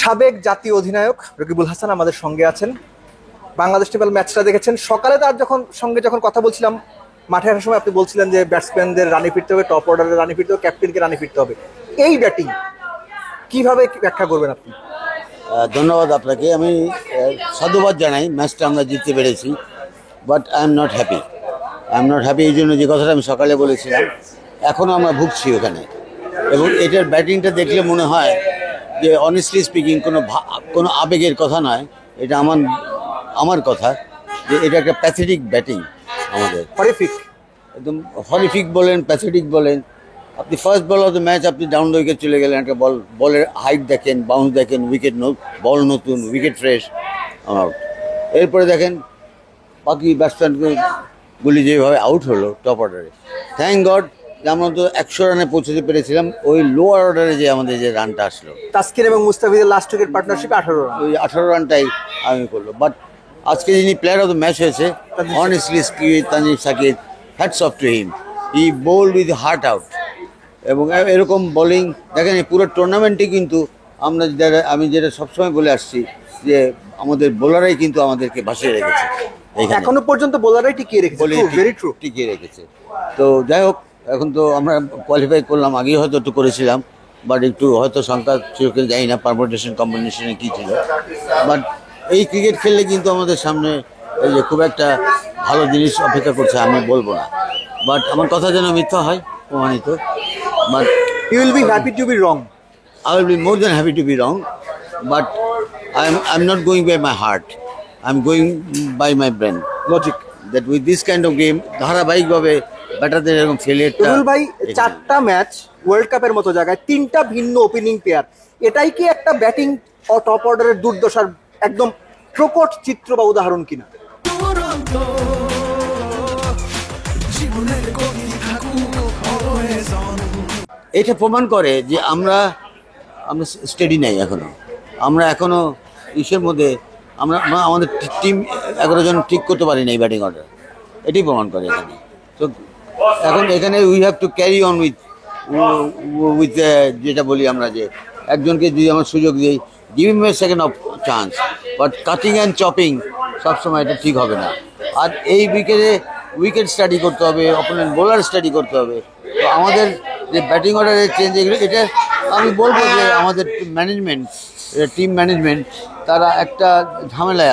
সাবেক জাতীয় অধিনায়ক রকিবুল হাসান আমাদের সঙ্গে আছেন। বাংলাদেশ টেবিল ম্যাচটা দেখেছেন। সকালে তার যখন কথা বলছিলাম মাঠে আসার সময় আপনি বলছিলেন যে ব্যাটসম্যানদের রানে ফিরতে হবে, টপ অর্ডারের রানে ফিরতে হবে, ক্যাপ্টেনকে রানে ফিরতে হবে। এই ব্যাটিং কিভাবে ব্যাখ্যা করবেন আপনি? ধন্যবাদ আপনাকে। আমি সাধুবাদ জানাই, ম্যাচটা আমরা জিততে পেরেছি, but I am not happy. এই জন্য যে কথাটা আমি সকালে বলেছিলাম, এখনও আমরা ভুগছি ওখানে। এবং এটার ব্যাটিংটা দেখলে মনে হয় যে অনেস্টলি স্পিকিং কোনো আবেগের কথা নয়, এটা আমার কথা যে এটা একটা প্যাথেটিক ব্যাটিং আমাদের। একদম হরিফিক বলেন, প্যাথেটিক বলেন। আপনি first ball of the match আপনি ডাউন দ্য উইকেট চলে গেলেন, একটা বলের হাইট দেখেন, বাউন্স দেখেন, বল নতুন, উইকেট ফ্রেশ, আউট। এরপরে দেখেন বাকি ব্যাটসম্যানগুলি যেভাবে আউট হলো টপ অর্ডারে। থ্যাংক গড যে আমরা তো 100 রানে পৌঁছতে পেরেছিলাম। ওই লোয়ার অর্ডারে যে আমাদের যে রানটা আসলো, তাসকিন এবং মুস্তাফিজের লাস্ট উইকেট পার্টনারশিপে 18 রান, ওই 18 রানটাই আমি করলো। বাট আজকে যিনি প্লেয়ার অফ দ্য ম্যাচ হয়েছে, honestly Tanzim Sakib, hats off to him. He bowled with heart out. এবং এরকম বোলিং দেখেন পুরো টুর্নামেন্টে কিন্তু আমি যেটা সবসময় বলে আসছি যে আমাদের বোলারাই কিন্তু আমাদেরকে ভাসিয়ে রেখেছে। এখনো পর্যন্ত বোলারাই টিকিয়ে রেখেছে। তো যাই হোক, এখন তো আমরা কোয়ালিফাই করলাম, আগেই হয়তো একটু করেছিলাম, বাট একটু হয়তো সংখ্যা ছিল যাই না, পারমুটেশন কম্বিনেশনে কী ছিল। বাট এই ক্রিকেট খেললে কিন্তু আমাদের সামনে এই যে খুব একটা ভালো জিনিস অপেক্ষা করছে, আমি বলবো না, বাট আমার কথা যেন মিথ্যা হয় প্রমাণিত। But you will be happy to be wrong. I will be more than happy to be wrong, but I'm not going by my heart. I'm going by my brain. Logic. That with this kind of game, ধারাবাহিকভাবে ব্যাটারদের এরকম ফেলিয়ারটা। ভাই 4টা match world কাপের মতো জায়গায় 3টা ভিন্ন ওপেনিং প্লেয়ার, এটাই কি একটা ব্যাটিং ও টপ অর্ডারের দুর্দশার একদম প্রকট চিত্র বা উদাহরণ কিনা? এটা প্রমাণ করে যে আমরা স্টেডি নাই এখনো। আমরা এখনো ইসের মধ্যে আমাদের টিম 11 জন ঠিক করতে পারি না এই ব্যাটিং অর্ডার। এটাই প্রমাণ করে এখানে। তো এখন এখানে we have to carry on with যেটা বলি আমরা, যে একজনকে যদি আমার সুযোগ দিই, give him a second of chance, but cutting and chopping সবসময় এটা ঠিক হবে না। আর এই উইকেট স্টাডি করতে হবে, অপোনেন্ট বোলার স্টাডি করতে হবে। তো আমাদের যে ব্যাটিং অর্ডারের চেঞ্জ, এগুলো এটা আমি বলবো যে আমাদের টিম ম্যানেজমেন্ট তারা একটা ঝামেলায়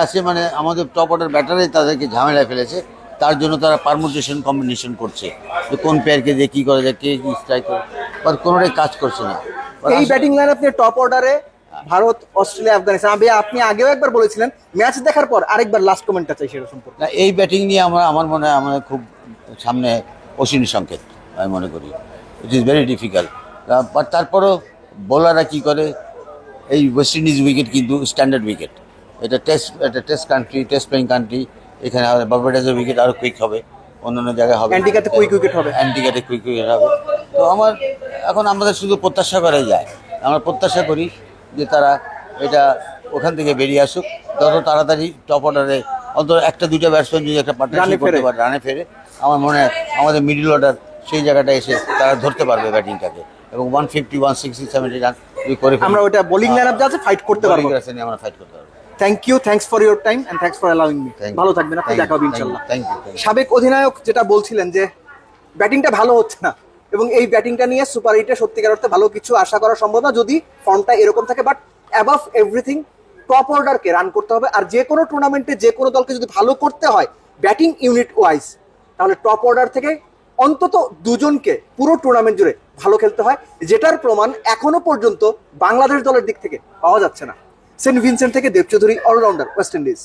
আছে, মানে আমাদের টপ অর্ডার ব্যাটারে তাদেরকে ঝামেলায় ফেলেছে। তার জন্য তারা পারমুটেশন কম্বিনেশন করছে যে কোন প্লেয়ারকে দিয়ে কী করা যায়, কে কী স্ট্রাইক করে, বাট কোনোটাই কাজ করছে না। এই ব্যাটিং লাইন আপনি টপ অর্ডারে ভারত, অস্ট্রেলিয়া, আফগানিস্তান, আপনি আগেও একবার বলেছিলেন, ম্যাচ দেখার পর আরেকবার লাস্ট কমেন্টটা চাই সেটা সম্পর্কে। না, এই ব্যাটিং নিয়ে আমার মনে হয় আমাদের খুব সামনে অশ্বিনী সংকেত, আমি মনে করি it is very difficult. But তারপরও বোলাররা কী করে, এই ওয়েস্ট ইন্ডিজ উইকেট কিন্তু স্ট্যান্ডার্ড উইকেট। এটা test country, test playing country. এখানে বার্বাডোসের উইকেট আরও কুইক হবে, অন্যান্য জায়গায় হবে, অ্যান্টিগাতে কুইক উইকেট হবে। তো আমাদের শুধু প্রত্যাশা করাই যায়। আমরা প্রত্যাশা করি যে তারা এটা ওখান থেকে বেরিয়ে আসুক, যত তাড়াতাড়ি টপ অর্ডারে অন্তত 1-2টা ব্যাটসম্যান যদি একটা পার্টনারশিপ করতে পারে, রানে ফেরে, আমার মনে হয় আমাদের মিডল অর্ডার সেই জায়গাটা এসে তারা ধরতে পারবে ব্যাটিংটাকে, এবং 150, 160, 70 রান করে আমরা ওটা বোলিং লাইনআপ যা আছে ফাইট করতে পারবো। আমরা ফাইট করতে পারবো। Thanks for your time and thanks for allowing me. ভালো থাকবেন আপনি, দেখা হবে ইনশাআল্লাহ। Thank you. সাবেক অধিনায়ক যেটা বলছিলেন যে ব্যাটিংটা ভালো হচ্ছে না, এবং এই ব্যাটিংটা নিয়ে সুপার 8-এ সত্যিকার অর্থে ভালো কিছু আশা করা সম্ভব না যদি ফর্মটা এরকম থাকে। বাট অ্যাবভ এভরিথিং টপ অর্ডারকে রান করতে হবে। আর যে কোনো টুর্নামেন্টে যে কোনো দলকে যদি ভালো করতে হয় ব্যাটিং ইউনিট ওয়াইজ, তাহলে টপ অর্ডার থেকে অন্তত 2 জনকে পুরো টুর্নামেন্ট জুড়ে ভালো খেলতে হয়, যেটার প্রমাণ এখনো পর্যন্ত বাংলাদেশ দলের দিক থেকে পাওয়া যাচ্ছে না। সেন্ট ভিনসেন্ট থেকে দেব চৌধুরী, অলরাউন্ডার, ওয়েস্ট ইন্ডিজ।